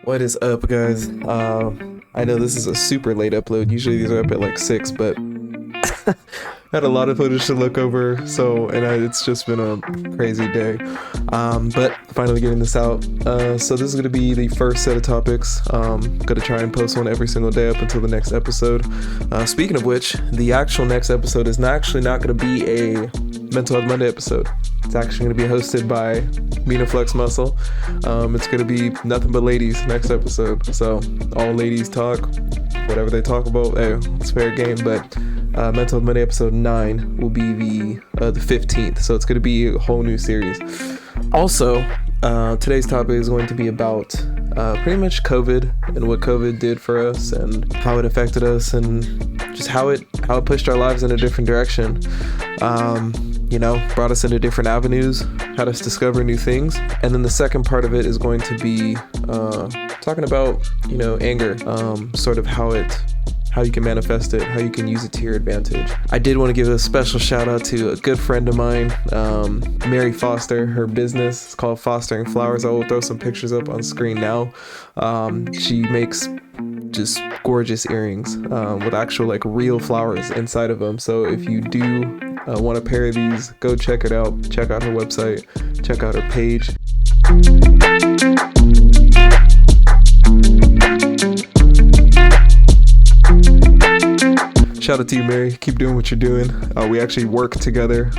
What is up, guys? I know this is a super late upload. Usually these are up at like 6, but had a lot of footage to look over, it's just been a crazy day. But finally getting this out. So this is gonna be the first set of topics. Gonna try and post one every single day up until the next episode. Speaking of which, the actual next episode is not gonna be a Mental Health Monday episode. It's actually gonna be hosted by Mina Flex Muscle. It's gonna be nothing but ladies next episode. So all ladies talk, whatever they talk about, hey, it's fair game. But Mental Health Monday episode 9 will be the 15th. So it's gonna be a whole new series. Also, today's topic is going to be about pretty much COVID and what COVID did for us and how it affected us and just how it pushed our lives in a different direction. Brought us into different avenues, had us discover new things. And then the second part of it is going to be talking about, anger, sort of how you can manifest it, how you can use it to your advantage. I did want to give a special shout out to a good friend of mine, Mary Foster. Her business is called Fostering Flowers. I will throw some pictures up on screen now. She makes just gorgeous earrings with actual real flowers inside of them. So if you do want a pair of these, go check it out. Check out her website, check out her page. Shout out to you, Mary. Keep doing what you're doing. We actually worked together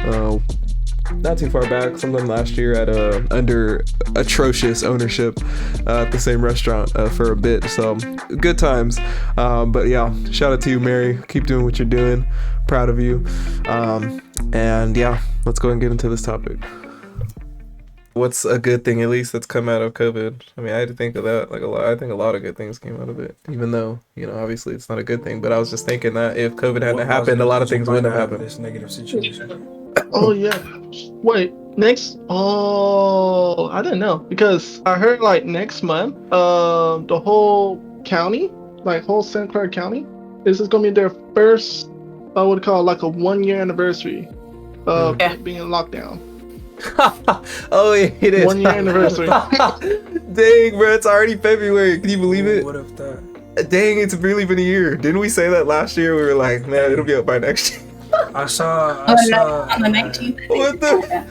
not too far back, sometime last year at under atrocious ownership at the same restaurant for a bit. So good times. But yeah, shout out to you, Mary. Keep doing what you're doing. Proud of you. And yeah, let's go and get into this topic. What's a good thing, at least, that's come out of COVID? I mean, I had to think of that a lot. I think a lot of good things came out of it, even though, obviously it's not a good thing. But I was just thinking that if COVID hadn't happened, a lot of things wouldn't have happened. This negative situation. Oh yeah. Wait, next? Oh, I didn't know because I heard next month, the whole county, whole St. Clair County, this is gonna be their first, I would call a 1-year anniversary of being in lockdown. Oh yeah, it is 1-year anniversary. Dang, bro, it's already February. Can you believe it? What if that? Dang, it's really been a year. Didn't we say that last year? We were like, man, it'll be up by next year. I saw on the 19th. What the?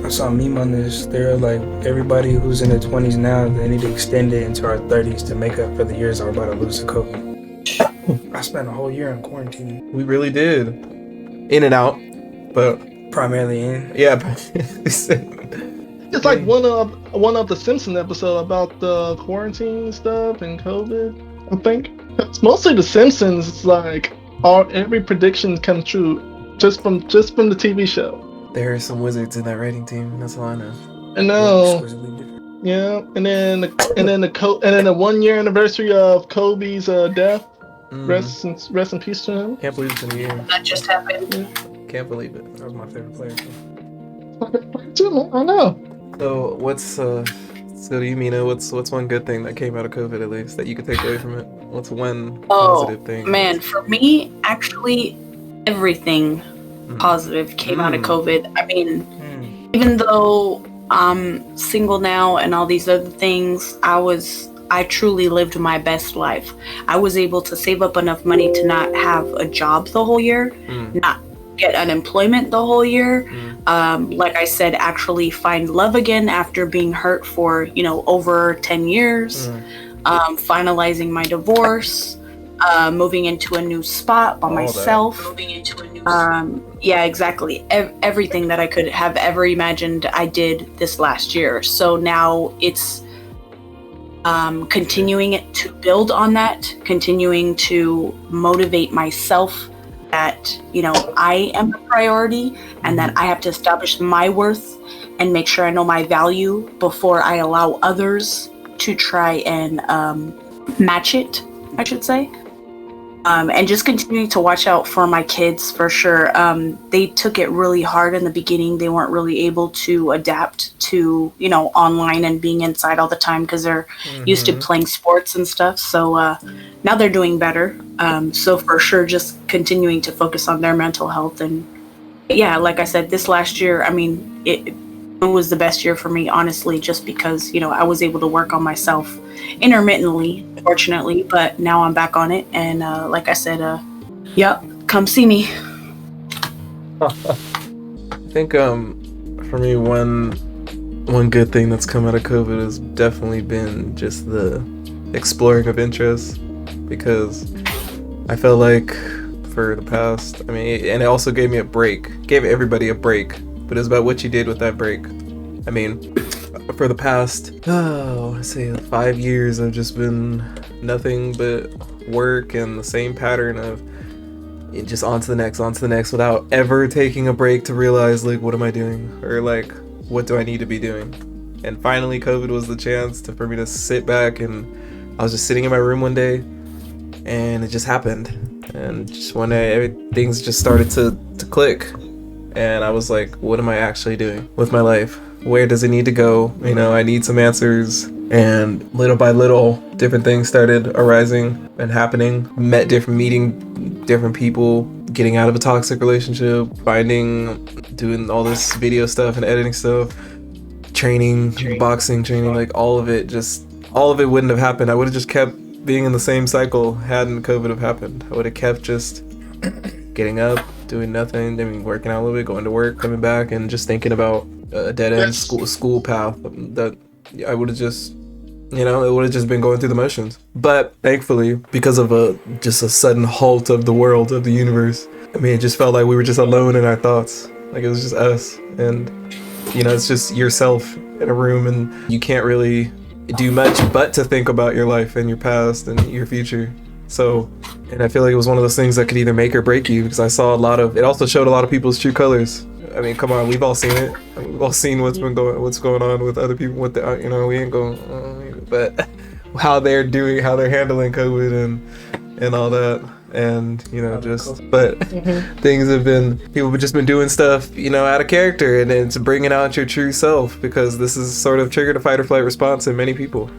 I saw a meme on this. They're like, everybody who's in their 20s now, they need to extend it into our 30s to make up for the years I'm about to lose to COVID. I spent a whole year in quarantine. We really did. In and out, but primarily in. Yeah, it's like one of the Simpsons episode about the quarantine stuff and COVID. I think it's mostly the Simpsons. It's every prediction comes true just from the TV show. There are some wizards in that writing team. That's all I know. I know. Yeah, and then the 1-year anniversary of Kobe's death. Rest in peace to him. Can't believe it's been a year. That just happened. Can't believe it. That was my favorite player. I know. So so do you, Mina? What's one good thing that came out of COVID, at least, that you could take away from it? What's one positive thing? Man, for me, actually, everything positive came out of COVID. I mean, even though I'm single now and all these other things, I truly lived my best life. I was able to save up enough money to not have a job the whole year, not get unemployment the whole year. Like I said, actually find love again after being hurt for, over 10 years, finalizing my divorce, moving into a new spot by myself. Yeah, exactly. Everything that I could have ever imagined I did this last year. So now it's continuing to build on that, continuing to motivate myself that, I am a priority and that I have to establish my worth and make sure I know my value before I allow others to try and match it, I should say. And just continuing to watch out for my kids for sure. They took it really hard in the beginning. They weren't really able to adapt to, online and being inside all the time because they're used to playing sports and stuff. So now they're doing better. So for sure, just continuing to focus on their mental health. And yeah, like I said, this last year, I mean, it was the best year for me, honestly, just because, I was able to work on myself intermittently, fortunately, but now I'm back on it. And like I said, yep, come see me. I think for me one good thing that's come out of COVID has definitely been just the exploring of interests, because I felt like for the past, and it also gave me a break, gave everybody a break, but it's about what you did with that break. For the past, I say 5 years, I've just been nothing but work and the same pattern of just on to the next, without ever taking a break to realize, like, what am I doing? Or, like, what do I need to be doing? And finally, COVID was the chance for me to sit back, and I was just sitting in my room one day, and it just happened. And just one day, things just started to click. And I was like, what am I actually doing with my life? Where does it need to go? I need some answers. And little by little, different things started arising and happening. Meeting different people, getting out of a toxic relationship, doing all this video stuff and editing stuff, training, boxing training, like all of it wouldn't have happened. I would have just kept being in the same cycle hadn't COVID have happened. I would have kept just getting up, doing nothing, working out a little bit, going to work, coming back, and just thinking about a dead-end school path that I would have just, it would have just been going through the motions. But thankfully, because of just a sudden halt of the world, of the universe, it just felt like we were just alone in our thoughts. Like, it was just us. And, it's just yourself in a room, and you can't really do much but to think about your life and your past and your future. So, and I feel like it was one of those things that could either make or break you, because I saw it also showed a lot of people's true colors. Come on, we've all seen it. We've all seen what's going on with other people. We ain't going, but how they're handling COVID and all that, and things have been, people have just been doing stuff, out of character, and it's bringing out your true self, because this is sort of triggered a fight or flight response in many people,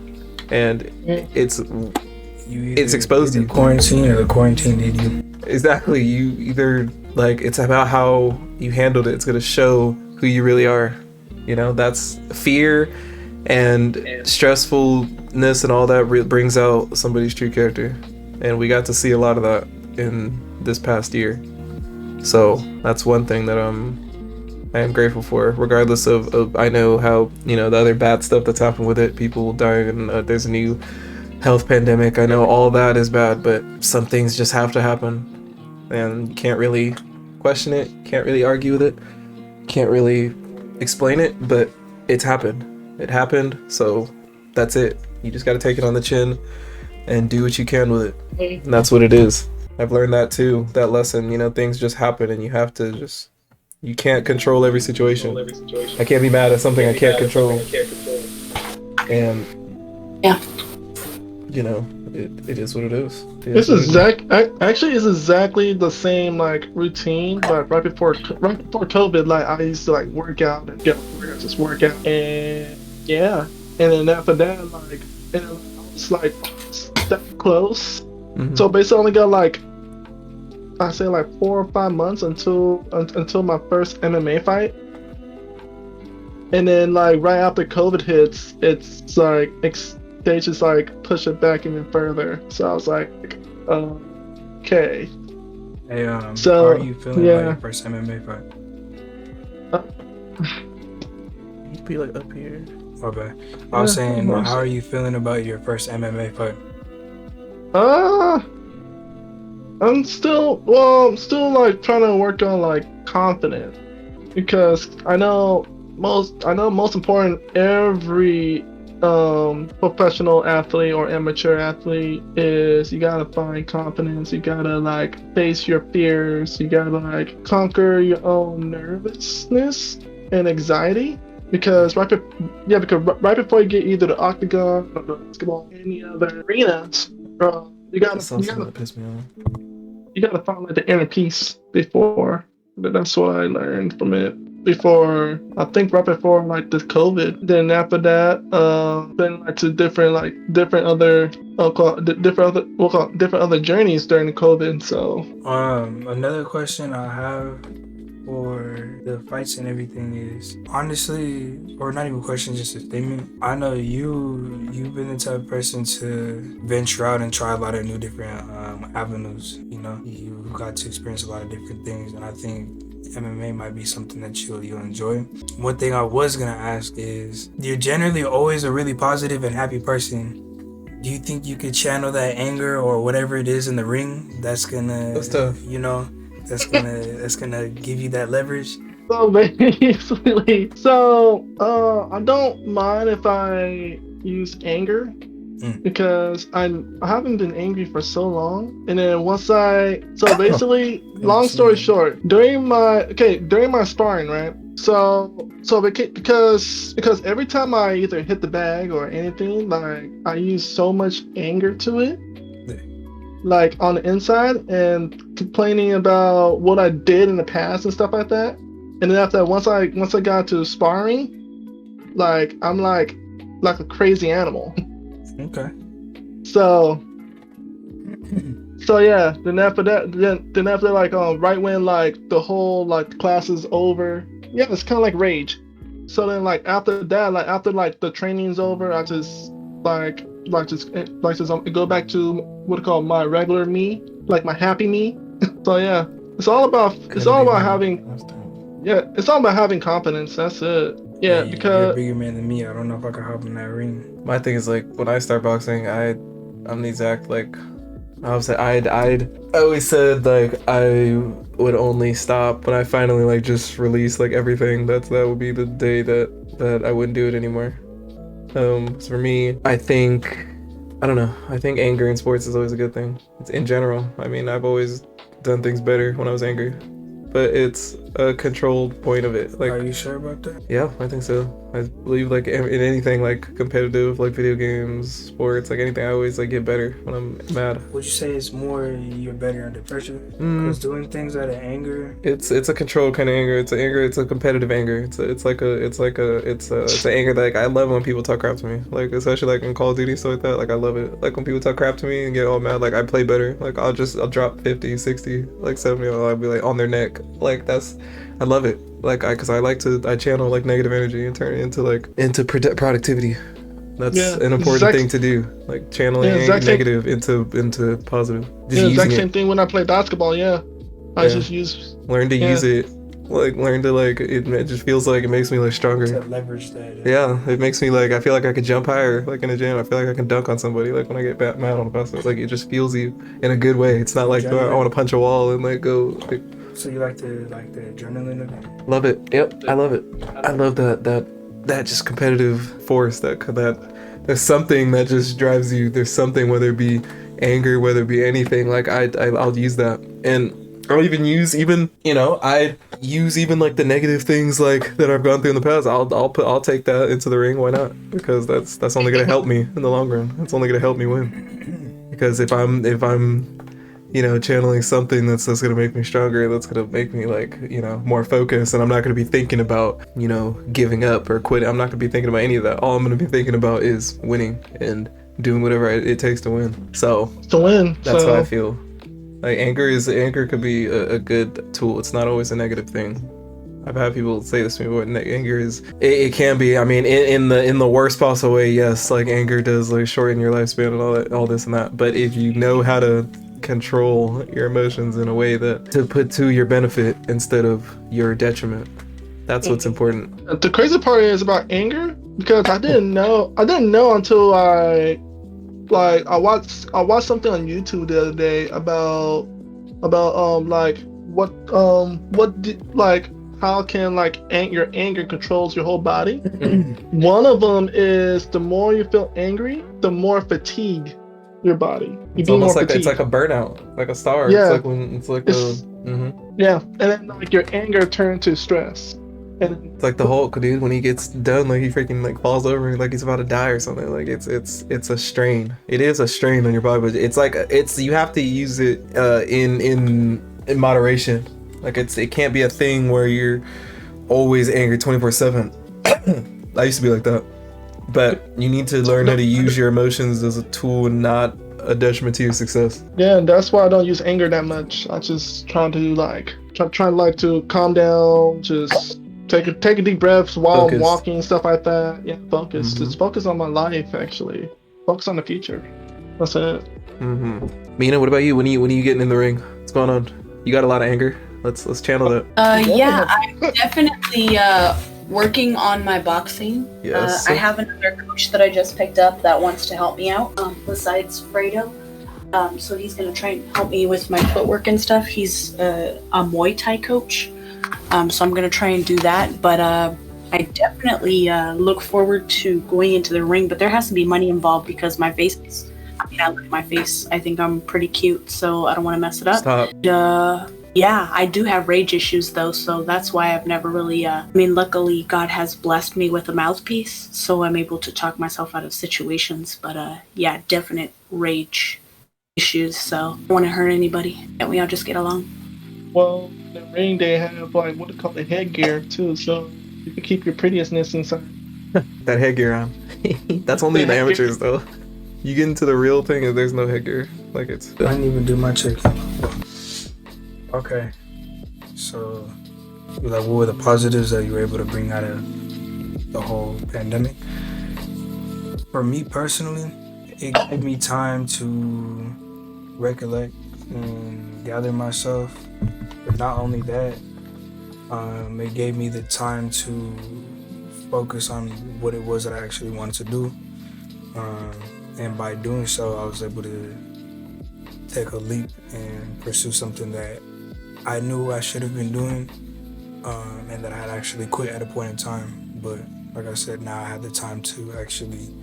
and it's exposed you. Quarantine or the quarantine did you? Exactly. You either, it's about how you handled it. It's going to show who you really are. That's fear and stressfulness and all that brings out somebody's true character. And we got to see a lot of that in this past year. So that's one thing that I am grateful for, regardless of I know how, the other bad stuff that's happened with it, people dying, and there's a new health pandemic. I know all that is bad, but some things just have to happen, and you can't really question it, can't really argue with it, can't really explain it, but it's happened. It happened, so that's it. You just got to take it on the chin and do what you can with it. And that's what it is. I've learned that too, that lesson. Things just happen, and you have to you can't control every situation. I can't be mad at something I can't control. And yeah. It is what it is. It's exactly the same routine, but right before COVID, I used to work out and just work out, and yeah, and then after that, I was step close. Mm-hmm. So basically, I only got I say 4 or 5 months until my first MMA fight, and then right after COVID hits, it's they just push it back even further. So I was okay. Hey, so how are you feeling about your first MMA fight? You'd be up here. My bad. I was saying, how are you feeling about your first MMA fight? I'm still trying to work on confidence, because I know most important, every professional athlete or amateur athlete, is you gotta find confidence. You gotta face your fears. You gotta conquer your own nervousness and anxiety, because right before you get either the octagon or the basketball, any other arenas, you gotta piss me off. You gotta find the inner peace before. That's what I learned from it. Before, I think right before this COVID. Then after that, been to different other journeys during the COVID. So another question I have for the fights and everything is honestly, or not even a question, just a statement. I know you've been the type of person to venture out and try a lot of new different avenues. You know, you got to experience a lot of different things, and I think MMA might be something that you'll enjoy. One thing I was gonna ask is, you're generally always a really positive and happy person. Do you think you could channel that anger or whatever it is in the ring that's tough. you know, that's gonna give you that leverage? So basically, I don't mind if I use anger because I haven't been angry for so long. And then so basically, long story short, during my sparring, right? Because every time I either hit the bag or anything, like I use so much anger to it, like on the inside, and complaining about what I did in the past and stuff like that. And then after that, once I got to sparring, like I'm like a crazy animal. Okay. So yeah, then after that, then after like right when like the whole like class is over, yeah, it's kind of like rage. So then like after that, like after like the training's over, I just go back to what I call my regular me, like my happy me. So yeah, it's all about having it's all about having confidence. That's it. Yeah, Hey, you're a because bigger man than me. I don't know if I can hop in that ring. My thing is like when I start boxing, I'm the exact like I always said like I would only stop when I finally like just release like everything. That would be the day that I wouldn't do it anymore. So for me, I think anger in sports is always a good thing. It's in general. I mean, I've always done things better when I was angry, but it's a controlled point of it. Like, Are you sure about that? yeah, I think so. I believe like in anything like competitive, like video games, sports, like anything, I always like get better when I'm mad. Would you say it's more you're better under pressure? Because doing things out of anger. It's a controlled kind of anger. It's a competitive anger. It's an anger that like I love when people talk crap to me. Like especially like in Call of Duty stuff like that. Like I love it. Like when people talk crap to me and get all mad. Like I play better. Like I'll drop 50, 60, like 70. I'll be like on their neck. Like I love it. Like I channel like negative energy and turn it into productivity. That's an important thing to do. Like channeling negative into positive. Just exact same thing when I play basketball. Yeah, I just learn to use it. Like learn to like it just feels like it makes me like stronger. To leverage that. Yeah, it makes me like I feel like I could jump higher. Like in the gym, I feel like I can dunk on somebody. Like when I get mad on the basketball, like it just feels you in a good way. It's not like I want to punch a wall and like go. Like, so you like the adrenaline of it? Love it. Yep, I love it. I love that just competitive force that there's something that just drives you. There's something, whether it be anger, whether it be anything. Like I'll use that, and I'll even use I use even like the negative things like that I've gone through in the past. I'll take that into the ring. Why not? Because that's only gonna help me in the long run. It's only gonna help me win. Because if I'm channeling something that's gonna make me stronger, that's gonna make me like, more focused, and I'm not gonna be thinking about, giving up or quitting. I'm not gonna be thinking about any of that. All I'm gonna be thinking about is winning and doing whatever it takes to win. So to win. That's how I feel. Like anger could be a good tool. It's not always a negative thing. I've had people say this to me, but anger it can be. I mean, in the worst possible way, yes. Like anger does like shorten your lifespan and all this and that. But if you know how to control your emotions in a way that to put to your benefit instead of your detriment, that's what's important. The crazy part is about anger, because I didn't know until I watched something on YouTube the other day about how can your anger controls your whole body. One of them is the more you feel angry, the more fatigue your body. It's almost like it's like a burnout, like a star. Yeah. Yeah, and then like your anger turns to stress. And it's like the Hulk, dude, when he gets done, like he freaking like falls over and like he's about to die or something. Like it's a strain. It is a strain on your body, but it's you have to use it in moderation. Like it can't be a thing where you're always angry 24/7. I used to be like that. But you need to learn how to use your emotions as a tool and not a detriment to your success. Yeah, and that's why I don't use anger that much. I just try to like try like to calm down, just take a deep breaths while I'm Focus. walking, stuff like that. Yeah, focus. Mm-hmm. Just focus on my life actually. Focus on the future. That's it. Mm-hmm. Mina, what about you? When are you getting in the ring? What's going on? You got a lot of anger. Let's channel that. Yeah, I'm definitely working on my boxing. Yes. I have another coach that I just picked up that wants to help me out. Besides Fredo, so he's gonna try and help me with my footwork and stuff. He's a Muay Thai coach, so I'm gonna try and do that. But I definitely look forward to going into the ring. But there has to be money involved because my face is. I mean, I look at my face. I think I'm pretty cute, so I don't want to mess it up. Stop. Yeah, I do have rage issues though, so that's why I've never really, I mean, luckily God has blessed me with a mouthpiece, so I'm able to talk myself out of situations, but yeah, definite rage issues, so I don't want to hurt anybody. Can't we all just get along? Well, in the ring they have like what they call the headgear too, so you can keep your prettiness inside. That headgear on. That's only in the amateurs though. You get into the real thing and there's no headgear. Like it's. I didn't even do my check. Okay. So, like, what were the positives that you were able to bring out of the whole pandemic? For me personally, it gave me time to recollect and gather myself. But not only that, it gave me the time to focus on what it was that I actually wanted to do. And by doing so, I was able to take a leap and pursue something that I knew I should have been doing, and that I had actually quit at a point in time. But like I said, now I had the time to actually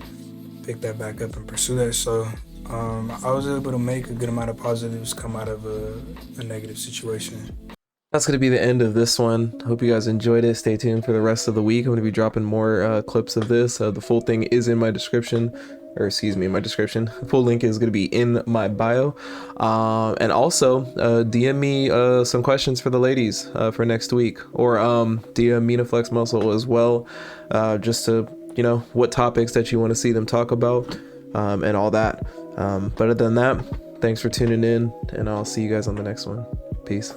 pick that back up and pursue that. So I was able to make a good amount of positives come out of a negative situation. That's going to be the end of this one. Hope you guys enjoyed it. Stay tuned for the rest of the week. I'm going to be dropping more clips of this. The full thing is in my description, or excuse me, my description. The full link is going to be in my bio. And also DM me some questions for the ladies for next week, or DM Mina Flex Muscle as well, just to, you know, what topics that you want to see them talk about, and all that. But other than that, thanks for tuning in, and I'll see you guys on the next one. Peace.